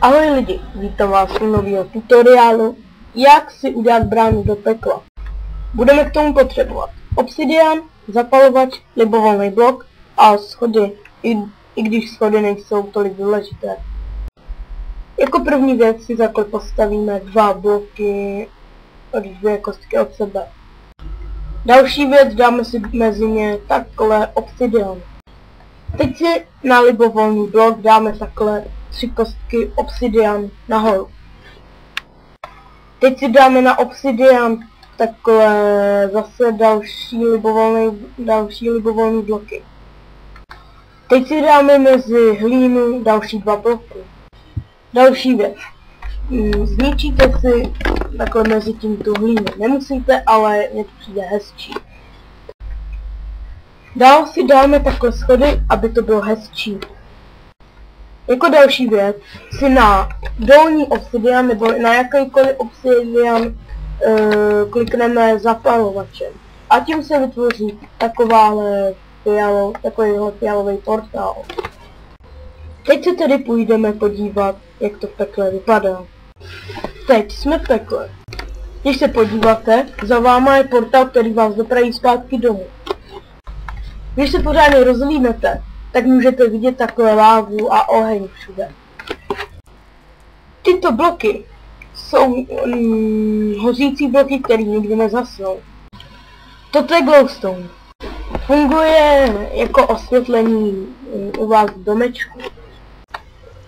Ahoj lidi, vítám vás u nového tutoriálu, jak si udělat bránu do pekla. Budeme k tomu potřebovat obsidian, zapalovač, libovolný blok a schody, i když schody nejsou tolik důležité. Jako první věc si takhle postavíme 2 bloky, 2 kostky od sebe. Další věc, dáme si mezi ně takhle obsidian. Teď si na libovolný blok dáme takhle 3 kostky obsidian nahoru. Teď si dáme na obsidian takhle zase další libovolný bloky. Teď si dáme mezi hlínu další 2 bloky. Další věc. Zničíte si takhle mezi tím tu hlínu. Nemusíte, ale mně to přijde hezčí. Dál si dáme takhle schody, aby to bylo hezčí. Jako další věc si na dolní obsidian nebo na jakýkoliv obsidian klikneme zapalovačem. A tím se vytvoří takovýhle fialový portál. Teď se tedy půjdeme podívat, jak to v pekle vypadá. Teď jsme v pekle. Když se podíváte, za váma je portál, který vás dopraví zpátky domů. Když se pořádně rozhlídnete, tak můžete vidět takové lávu a oheň všude. Tyto bloky jsou hořící bloky, které nikdy nezasnou. Toto je glowstone. Funguje jako osvětlení u vás v domečku.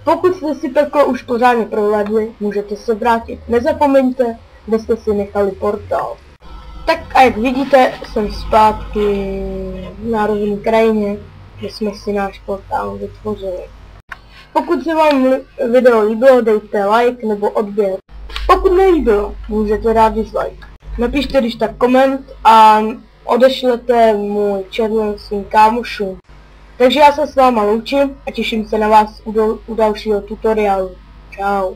Pokud jste si peklo už pořádně prohlédli, můžete se vrátit. Nezapomeňte, kde jste si nechali portál. Tak a jak vidíte, jsem zpátky na rovné krajině, kde jsme si náš portál vytvořili. Pokud se vám video líbilo, dejte like nebo odběr. Pokud nelíbilo, můžete dát dislike. Napište když tak koment a odešlete můj channel svým kámošům. Takže já se s váma loučím a těším se na vás u dalšího tutoriálu. Čau.